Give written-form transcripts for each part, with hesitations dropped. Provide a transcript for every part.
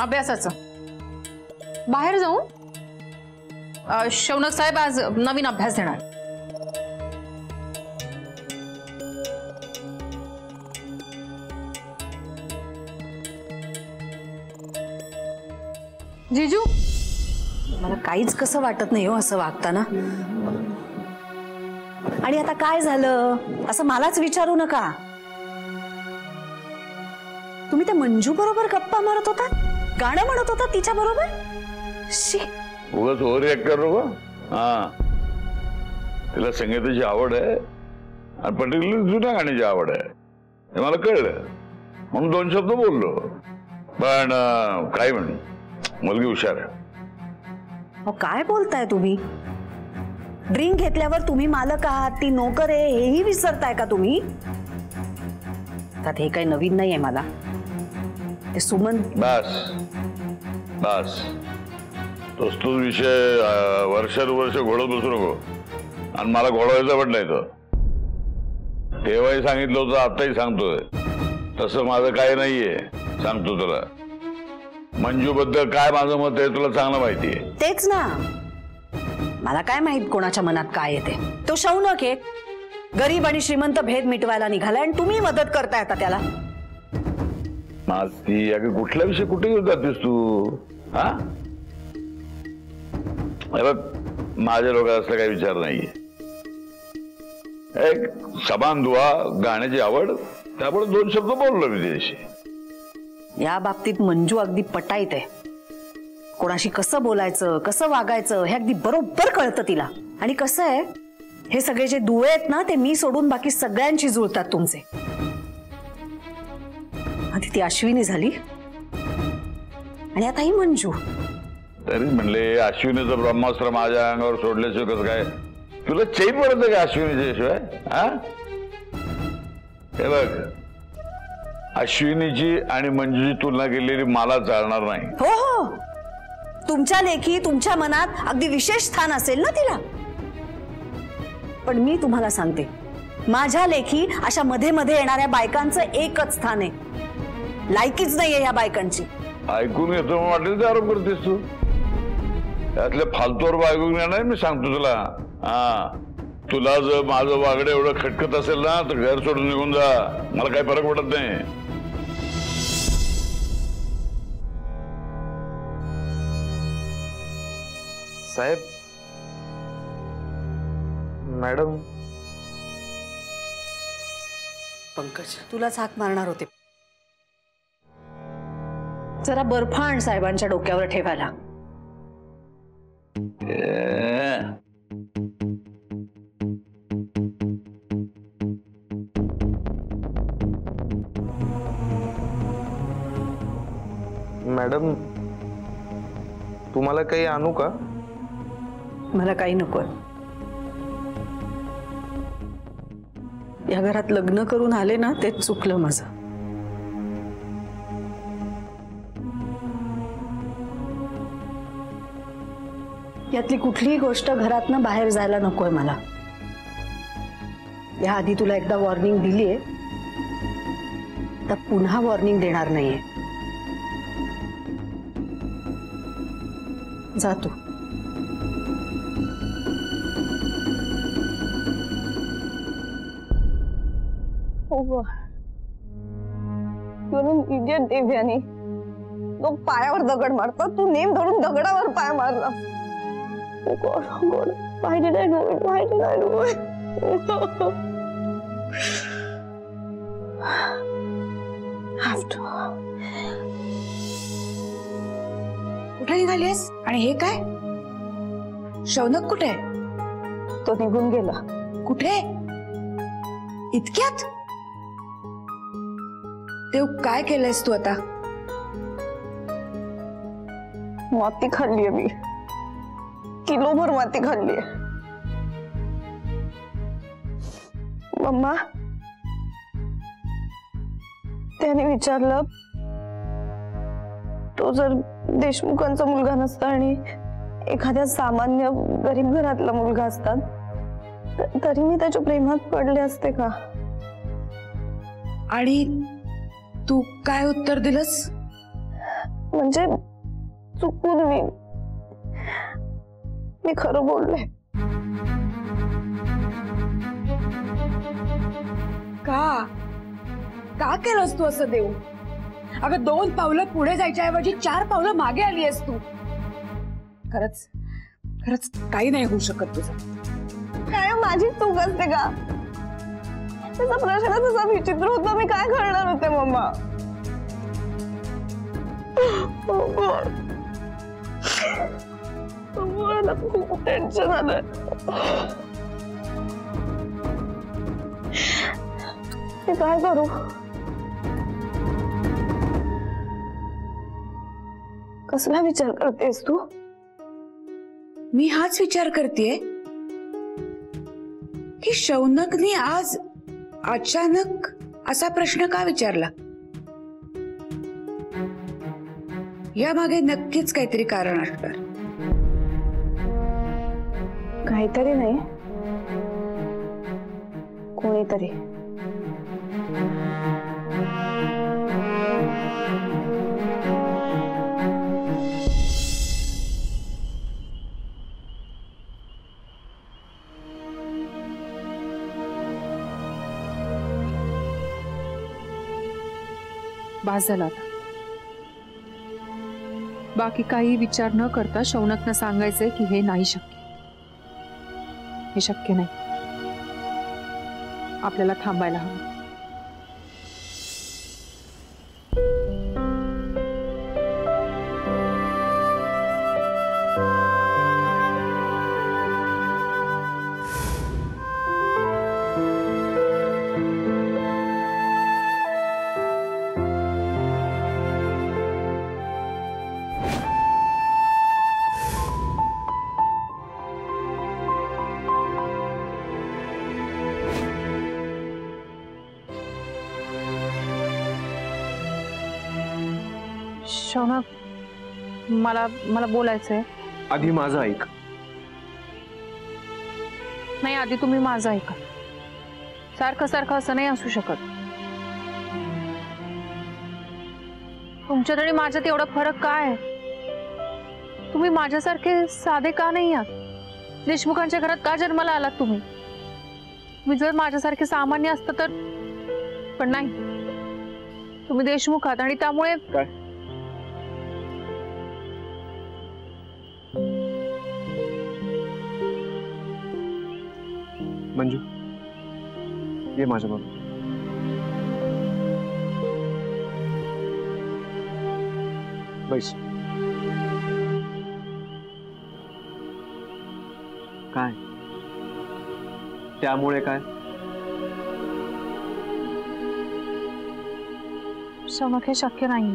अभ्यासाचं बाहेर जाऊन शौनक साहेब आज नवीन अभ्यास देणार। जीजू मला काहीच कसं वाटत नाही हो असं वागताना। आणि आता काय झालं असं मलाच विचारू नका। तुम्ही त्या मंजू बरोबर गप्पा मारत होता, गाणं म्हणत होता तिच्या बरोबर। शी उगाच ओव्हर रिॲक्ट कर नको। हा तिला संगीताची आवड आहे आणि पर्टिक्युलर जुन्या गाण्याची आवड आहे हे मला कळलं म्हणून 2 शब्द बोललो। पण काय म्हण मुलगी हुशार आहे। हो काय बोलताय तुम्ही? ड्रिंक घेतल्यावर तुम्ही मालक आहात ती नोकर आहे हेही विसरताय का तुम्ही? त्यात हे काही नवीन नाही आहे मला। ते सुमन बस बस तोच विषय वर्षानुवर्ष घोडत बसू नको आणि मला घोडवायचा पण नाही। तो तेव्हाही सांगितलं होतं आताही सांगतोय तसं माझं काही नाहीये। सांगतो तुला मंजू बद्दल काय माझं मत आहे तुला चांगलं माहिती आहे। तेच ना मला काय माहित कोणाच्या मनात काय येते। तो शौनक आहे गरीब आणि श्रीमंत भेद मिटवायला निघालाय आणि तुम्ही मदत करताय आता त्याला। ती अगं कुठल्या विषय कुठे घेऊन जातेस तू? हा माझ्या डोक्यात असला काही विचार नाहीये। एक समान दुआ गाण्याची आवड त्यामुळे 2 शब्द बोललो मी तिच्याशी। या बाबतीत मंजू अगदी पटाईत आहे। कोणाशी कसं बोलायचं कसं वागायचं हे अगदी बरोबर कळतं तिला। आणि कसं आहे हे सगळे जे दुवे आहेत ना ते मी सोडून बाकी सगळ्यांची जुळतात तुमचे। आधी ती अश्विनी झाली आणि आता ही मंजू। तरी म्हणले अश्विनीचं ब्रह्मास्त्र माझ्या अंगावर सोडल्याशिवाय कसं काय तुला चैन पडत का अश्विनीच्या शिवाय? हा हे बघ अश्विनीची आणि मंजूची तुलना केलेली मला चालणार नाही। हो हो तुमच्या लेखी तुमच्या मनात अगदी विशेष स्थान असेल ना तिला। पण मी तुम्हाला सांगते माझ्या लेखी अशा मध्ये मध्ये येणाऱ्या बायकांचं एकच स्थान आहे। लायकीच नाहीये या बायकांची। ऐकून घेतो वाटेल ते आरोप करतेस तू। त्यातल्या फालतूवर ऐकून घेणार मी सांगतो तुला। हा तुला जर माझं वागणं एवढं खटकत असेल ना तर घर सोडून निघून जा मला काही फरक पडत नाही। साहेब मॅडम पंकज तुलाच हाक मारणार होते। जरा बर्फ आण साहेबांच्या डोक्यावर ठेवायला। मॅडम तुम्हाला काही आणू का? मला काही नकोय। या घरात लग्न करून आले ना तेच चुकलं माझं। यातली कुठलीही गोष्ट घरातनं बाहेर जायला नकोय मला। या आधी तुला एकदा वॉर्निंग दिलीये तर पुन्हा वॉर्निंग देणार नाहीये। जा तू। इडियट देव्यानी लोक पायावर दगड मारतात तू नेम धरून दगडावर पाय मारला। Oh God, oh God, why did I do it? Why did I do it? Have to. कुठे निघालीस? आणि हे काय? शौनक कुठे? तो निघून गेला। कुठे? इतक्यात? देव काय केलंयस तू आता? माती खाल्लीये मी, किलोभर माती खाल्लीये। मम्मा त्याने विचारलं तो जर देशमुखांचा मुलगा नसता आणि एखाद्या सामान्य गरीब घरातला मुलगा असता तरी मी त्याच्या प्रेमात पडले असते का? आणि तू काय उत्तर दिलंस? म्हणजे चुकून मी खरं बोलले. का का केलंस तू असं देऊ? अगं 2 पावलं पुढे जायच्या ऐवजी 4 पावलं मागे आली आहेस तू. खरंच खरंच काही नाही होऊ शकत तुझं. काय माझी चूक असते का? त्याचा प्रश्न तसा विचित्र होता. मी काय करणार होते मम्मा? मला खूप टेन्शन आलंय. मी काय करू? कसला विचार करतेस तू? मी हाच विचार करतेय की शौनकने आज अचानक असा प्रश्न का विचारला. या मागे नक्कीच काहीतरी कारण असणार. काहीतरी नाही, कोणीतरी. बास झाला आता. बाकी काही विचार न करता शौनकनं सांगायचंय की हे नाही शक्य. हे शक्य नाही. आपल्याला थांबायला हवं. शौनक, मला बोलायचंय. आधी माझं ऐक. नाही, आधी तुम्ही माझं ऐका. सारखं सारखं असं नाही असू शकत. तुमच्यात आणि माझ्यात एवढा फरक काय आहे? तुम्ही माझ्यासारखे साधे का नाही आहात? देशमुखांच्या घरात का जन्माला आलात तुम्ही? मी जर माझ्यासारखे सामान्य असतं तर, पण नाही. तुम्ही देशमुख आहात आणि त्यामुळे काय? मंजू, ये माझ्याबरोबर. बैस. काय त्यामुळे काय? शौनक, हे शक्य नाही.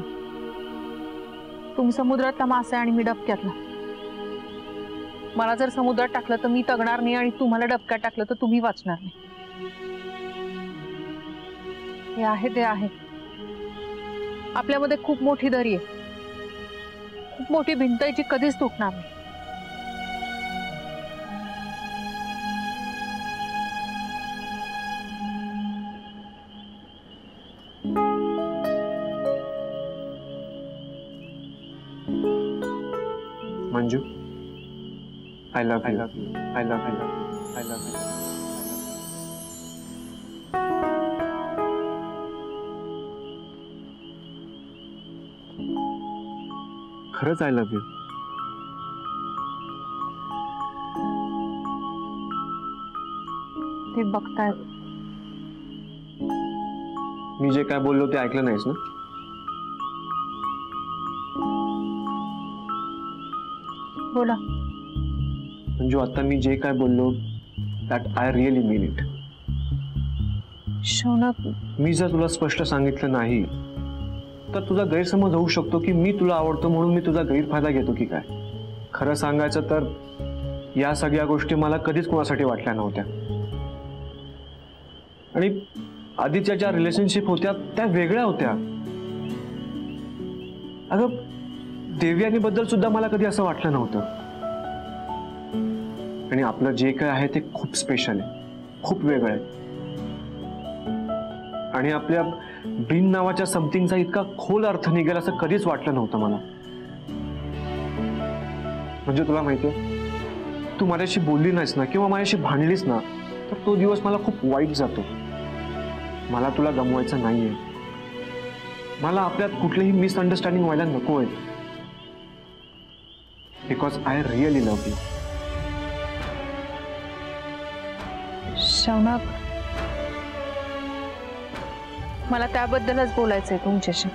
तुम्ही समुद्रातला मासा आणि मी डबक्यातला. मला जर समुद्रात टाकलं तर मी तगणार नाही आणि तुम्हाला डबक्यात टाकलं तर तुम्ही वाचणार नाही. हे आहे ते आहे. आपल्यामध्ये खूप मोठी दरी आहे, खूप मोठी भिंत आहे जी कधीच तुटणार नाही. Manju, I love you. I love you. I love you. खरंच I love you. ते बघतायत. मी जे काय बोललो ते ऐकलं नाहीस ना? बोला. मंजू, आता मी जे काय बोललो that I really mean it. Shaunak, मी जर तुला स्पष्ट सांगितलं नाही तर तुझा गैरसमज होऊ शकतो की मी तुला आवडतो म्हणून मी तुझा गैरफायदा घेतो की काय. खरं सांगायचं तर या सगळ्या गोष्टी मला कधीच कोणासाठी वाटल्या नव्हत्या. आणि आधीच्या ज्या रिलेशनशिप होत्या त्या वेगळ्या होत्या. अगं, देवयानीबद्दल सुद्धा मला कधी असं वाटलं नव्हतं. आणि आपलं जे काय आहे ते खूप स्पेशल आहे, खूप वेगळं आहे. आणि आपल्या बिन नावाच्या समथिंगचा इतका खोल अर्थ निघेल असं कधीच वाटलं नव्हतं मला. म्हणजे तुला माहितीये, तू माझ्याशी बोलली नाहीस ना किंवा माझ्याशी भांडलीस ना तर तो दिवस मला खूप वाईट जातो. मला तुला गमवायचं नाहीये. मला आपल्यात कुठलीही मिसअंडरस्टँडिंग व्हायला नको आहे. Because I really love you. Shaunak, मला त्याबद्दलच बोलायचंय तुमच्याशी.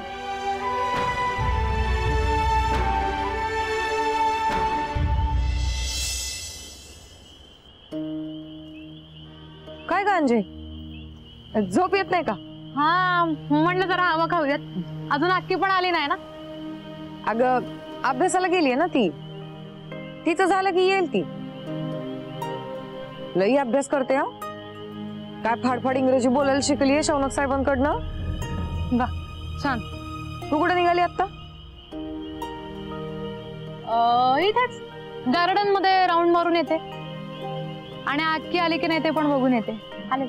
काय गांजे, झोप येत नाही का? हा, म्हणलं जरा हवा खाऊयात. अजून अक्की पण आली नाही ना. अगं अभ्यासाला गेलीये ना ती. तिचं झालं की येईल ती. लई अभ्यास करते हा. काय फाडफाड इंग्रजी बोलायला शिकलीये शौनक साहेबांकडनं. वा, छान. तू कुठे निघाली आता? इथेच गार्डन मध्ये राऊंड मारून येते आणि अक्की आली की नाही ते पण बघून येते. आले.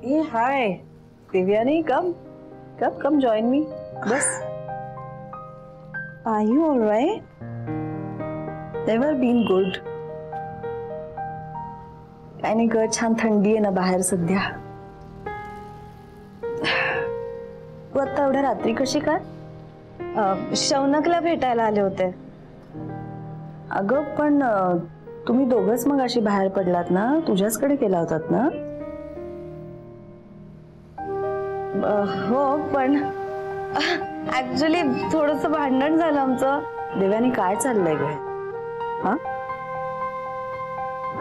Hey, hi. Devyani, come join me. Bas. Are you all right? Never been good. काय नाही ग, छान थंडी आहे ना बाहेर सध्या. तू आता एवढ्या रात्री कशी काय? शौनकला भेटायला आले होते. अगं पण तुम्ही दोघंच मग अशी बाहेर पडलात ना, तुझ्याचकडे केला होतात ना? हो, पण ऍक्च्युली थोडस भांडण झालं आमचं. देव्यानी, काय चाललंय ग? हा,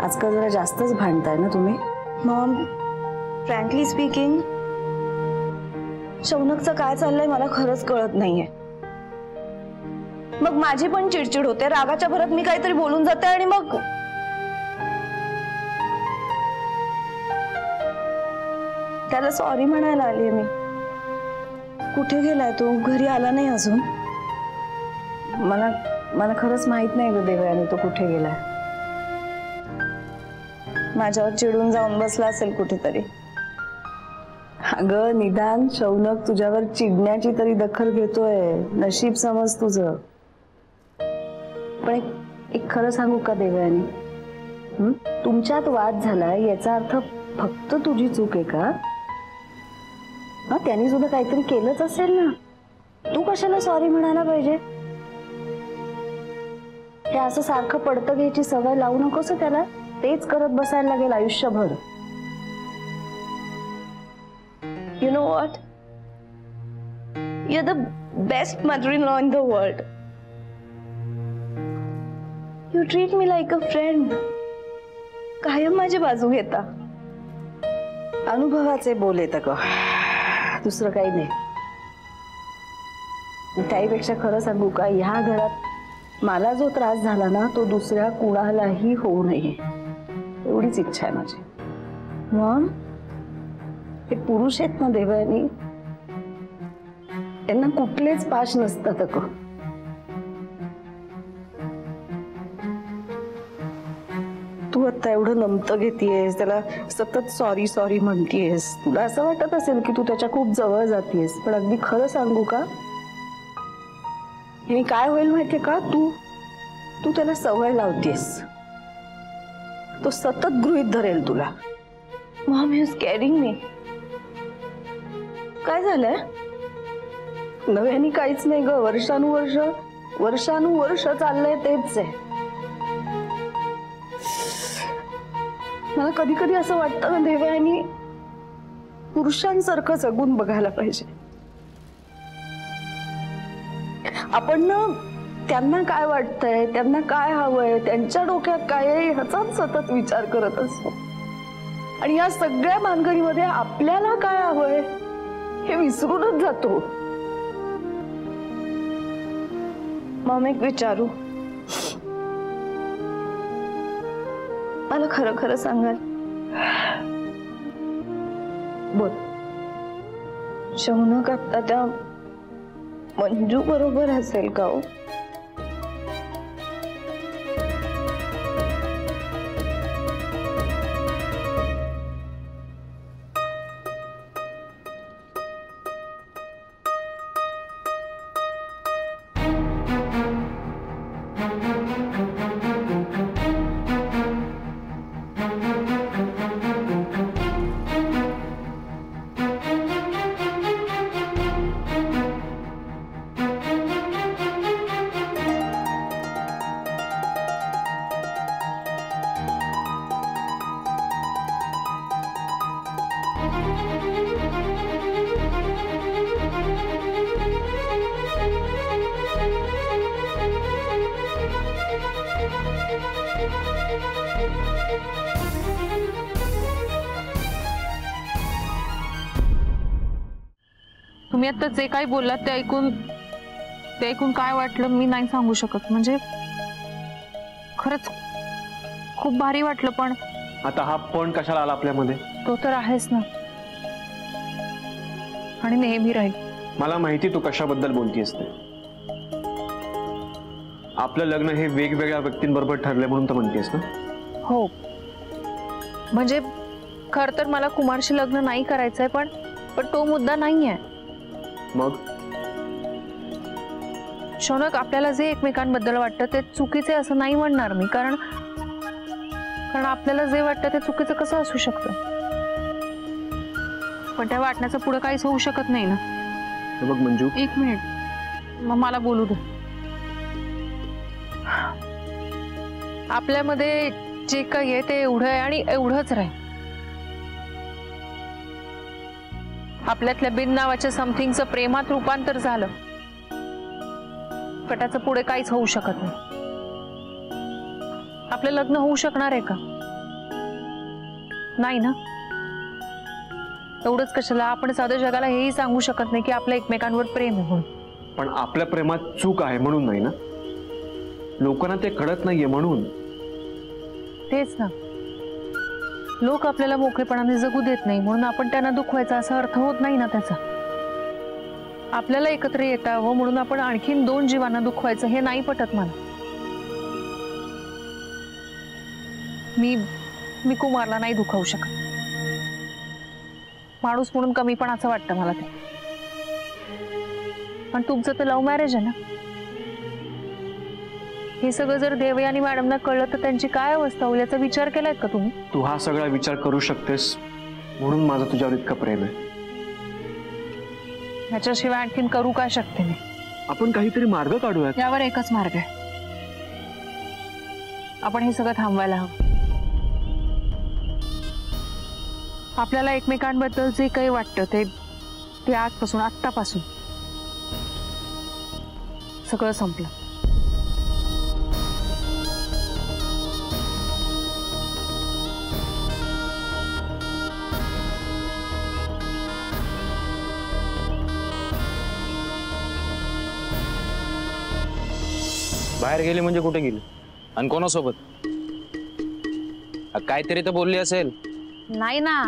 आजकाल जरा जास्तच भांडताय ना तुम्ही. मॉम, फ्रँकली स्पीकिंग, शौनकचं काय चाललंय मला खरंच कळत नाहीये. मग माझी पण चिडचिड होते. रागाच्या भरात मी काहीतरी बोलून जाते आणि मग त्याला सॉरी म्हणायला आलीये मी. कुठे गेलाय तो? घरी आला नाही अजून? मला खरंच माहित नाही ग देवयानी, तो कुठे गेलाय. माझ्यावर चिडून जाऊन बसला असेल कुठेतरी. अगं निदान शौनक तुझ्यावर चिडण्याची तरी दखल घेतोय. नशीब समज तुझं. पण एक खरं सांगू का देवयानी, तुमच्यात वाद झालाय याचा अर्थ फक्त तुझी चूक आहे का? हा, त्यांनी सुद्धा काहीतरी केलंच असेल ना. तू कशाला सॉरी म्हणायला पाहिजे? हे असं सारखं पडतं घ्यायची सवय लावू नकोस त्याला. तेच करत बसायला लागेल आयुष्यभर. You know what, you are the best mother in law in the world. You treat me like a friend. कायम माझी बाजू घेता. अनुभवाचे बोल येतं ग, दुसरं काही नाही. त्याहीपेक्षा खरं सांगू का, ह्या घरात मला जो त्रास झाला ना तो दुसऱ्या कुणालाही होऊ नये एवढीच इच्छा आहे माझी. मग हे पुरुष आहेत ना देवयानी, त्यांना कुठलेच पाश नसतात अगं. तू आता एवढं नमतं घेतीयस, त्याला सतत सॉरी सॉरी म्हणतीयस. तुला असं वाटत असेल की तू त्याच्या खूप जवळ जातीयस, पण अगदी खरं सांगू का, हे काय होईल माहितीये का, तू त्याला सवय लावतीयस. तो सतत गृहीत धरेल तुला. मॉम इज कॅरिंग मी. काय झालंय? नव्याने काहीच नाही ग. वर्षानुवर्ष चाललंय तेच आहे. मला कधी कधी असं वाटतं ना देवयानी, पुरुषांसारखं जगून बघायला पाहिजे. आपण ना त्यांना काय वाटतंय, त्यांना काय हवंय, त्यांच्या डोक्यात काय आहे ह्याचाच सतत विचार करत असतो. आणि या सगळ्या भानगडीमध्ये आपल्याला काय हवंय हे विसरूनच जातो. मग एक विचारू, मला खरं खरं सांगाल? बोल. शौनक आता त्या मंजू बरोबर असेल का हो? तुम्ही आता जे काही बोललात ते ऐकून काय वाटलं मी नाही सांगू शकत. म्हणजे खरंच खूप भारी वाटलं, पण आता हा पण कशाला आला आपल्यामध्ये? तो तर आहेच ना, आणि नेहमी राहील. मला माहिती तू कशाबद्दल बोलतीयस ते. आपलं लग्न हे वेगवेगळ्या व्यक्तींबरोबर ठरले म्हणून तर म्हणतेस ना? हो, म्हणजे खर तर मला कुमारशी लग्न नाही करायचंय, पण तो मुद्दा नाहीये. मग शौनक, आपल्याला जे एकमेकांबद्दल वाटतं ते चुकीचे असं नाही म्हणणार मी, कारण आपल्याला जे वाटतं ते चुकीचं कसं असू शकतं? पण त्या वाटण्याचं पुढे काहीच होऊ शकत नाही ना. बघ मंजू, एक मिनिट, मग मला बोलू दे. आपल्यामध्ये जे काही आहे ते एवढं आहे आणि एवढंच राहील. आपल्यातल्या बिन नावाच्या समथिंगचं प्रेमात रूपांतर झालं, पण त्याचं पुढे काहीच होऊ शकत नाही. आपलं लग्न होऊ शकणार आहे का? नाही ना. एवढंच कशाला, आपण साध्या जगाला हेही सांगू शकत नाही की आपलं एकमेकांवर प्रेम आहे म्हणून. पण आपल्या प्रेमात चूक आहे म्हणून नाही ना, लोकांना ते कळत नाहीये म्हणून. तेच ना, लोक आपल्याला मोकळेपणाने जगू देत नाही म्हणून आपण त्यांना दुखवायचा असा अर्थ होत नाही ना त्याचा. आपल्याला एकत्र येता हवं म्हणून आपण आणखीन 2 जीवांना दुखवायचं हे नाही पटत मला. मी कुमारला नाही दुखावू शकत. माणूस म्हणून कमीपणाचं वाटतं मला ते. पण तुमचं तर लव्ह मॅरेज आहे ना. हे सगळं जर देवयानी मॅडमना कळलं तर त्यांची काय अवस्था होईल याचा विचार केलाय का तुम्ही? तू हा सगळा विचार करू शकतेस म्हणून माझं तुझ्यावर इतकं प्रेम आहे. ह्याच्याशिवाय आणखीन करू काय शकते मी? आपण काहीतरी मार्ग काढूयात. यावर एकच मार्ग आहे, आपण हे सगळं थांबवायला हवं. आपल्याला एकमेकांबद्दल जे काही वाटतं ते आजपासून, आत्तापासून सगळं संपलं. बाहेर गेली म्हणजे कुठे गेली आणि कोणासोबत? काहीतरी तर बोलली असेल. नाही ना,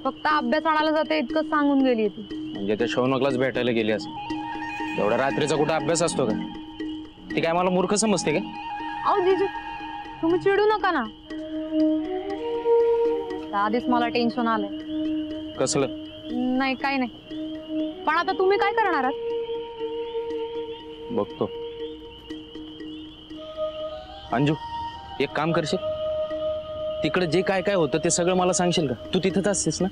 फक्त अभ्यास आणायला जाते इतकं सांगून गेली ती. म्हणजे त्या शौनकलाच भेटायला गेली असेल. एवढ्या रात्रीचा कुठं अभ्यास असतो का? ती काय मला मूर्ख समजते का? अहो जीजू, तुम्ही चिडू नका ना. आधीच मला टेन्शन आलंय. कसलं? नाही, काही नाही. पण आता तुम्ही काय करणार आहात? बघतो. अंजू, एक काम करशील, तिकडे जे काय काय होतं ते सगळं मला सांगशील का? तू तिथंच असतेस ना?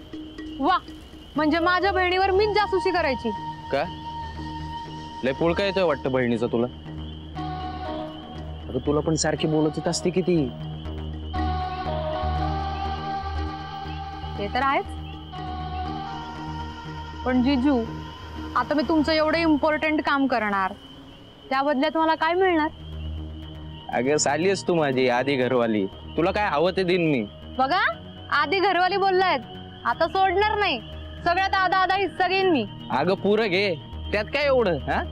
वा, म्हणजे माझ्या बहिणीवर मीच जासूसी करायची का? लय पुळका येतोय वाटतं बहिणीचा तुला. अगं तुला पण सारखी बोलत असते किती. ते तर आहेच. पण जीजू, आता मी तुमचं एवढं इम्पॉर्टंट काम करणार, त्या बदल्यात मला काय मिळणार? अगं साली आहेस तू माझी आधी घरवाली, तुला काय हवं ते देईन मी. बघा, आधी घरवाली बोललायत, आता सोडणार नाही. सगळ्यात आधा हिस्सा घेईन मी. अगं पुरं घे, त्यात काय एवढं? हा,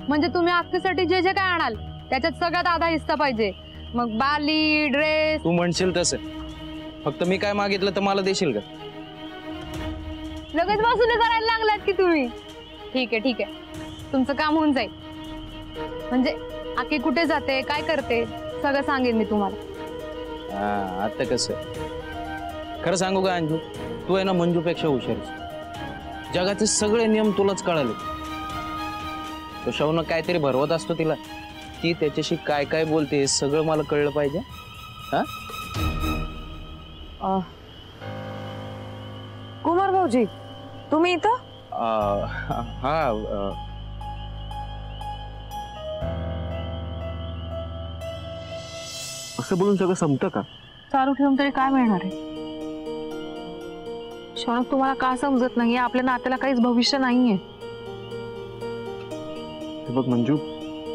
म्हणजे तुम्ही अख्खीसाठी जे जे काय आणाल त्याच्यात सगळ्यात आधा हिस्सा पाहिजे. मग बाली ड्रेस तू म्हणशील तसं. फक्त मी काय मागितलं तर मला देशील का? लगेच वसुली करायला लागलात की तुम्ही. ठीक आहे तुमचं काम होऊन जाईल. म्हणजे आकी कुठे जाते काय करते सगळं सांगेन मी तुम्हाला. हा आता कसं खरं सांगू का अंजू, तू आहे ना मंजूपेक्षा हुशार. जगाचे सगळे नियम तुलाच कळाले. तो शौनक काहीतरी भरवत असतो तिला, ती त्याच्याशी काय काय बोलते हे सगळं मला कळलं पाहिजे. हा कुमार भाऊजी तुम्ही इथं? हा असं बोलून सगळं संपतं का? चालू ठेवून तरी काय मिळणार आहे? शौनक तुम्हाला का समजत नाहीये? आपल्या नात्याला काहीच भविष्य नाहीये. हे बघ मंजू,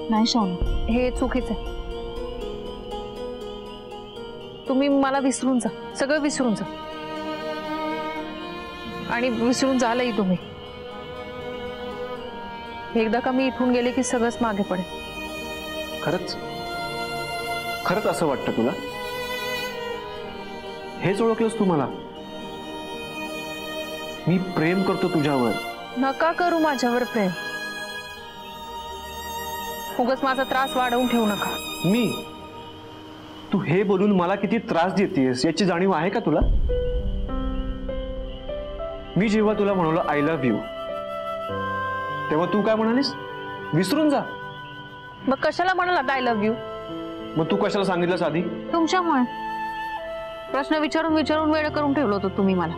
नाही शौनक, हे चुकीचं आहे. तुम्ही मला विसरून जा, सगळं विसरून जा. आणि विसरून झालंही तुम्ही. एकदा का मी इथून गेले की सगळंच मागे पडेल. खरंच खरंच असं वाटतं तुला? हेच ओळखलंस तू मला? मी प्रेम करतो तुझ्यावर. नका करू माझ्यावर प्रेम. उगाच माझा त्रास वाढवून ठेवू नका. मी? तू हे बोलून मला किती त्रास देतेस याची जाणीव आहे का तुला? मी जेव्हा तुला म्हणालो आय लव्ह यू तेव्हा तू काय म्हणालीस? विसरून जा. मग कशाला म्हणाला आय लव्ह यू? मग तू कशाला सांगितलंस आधी? तुमच्यामुळे. प्रश्न विचारून विचारून वेळ करून ठेवलं होतं तुम्ही मला.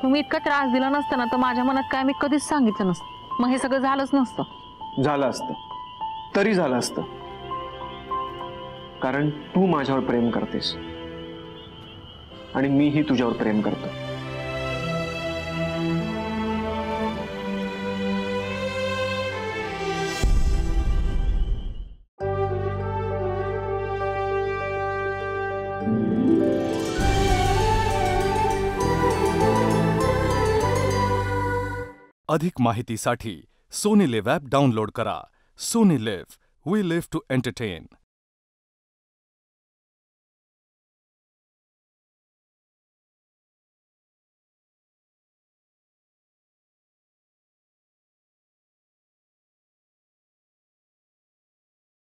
तुम्ही इतका त्रास दिला नसता ना तर माझ्या मनात काय मी कधीच सांगितलं नसतं. मग हे सगळं झालंच नसतं. झालं असतं, तरी झालं असतं. कारण तू माझ्यावर प्रेम करतेस आणि मीही तुझ्यावर प्रेम करतो. अधिक माहितीसाठी सोनी लिव्ह ॲप डाउनलोड करा. Sony LIV, we live to entertain.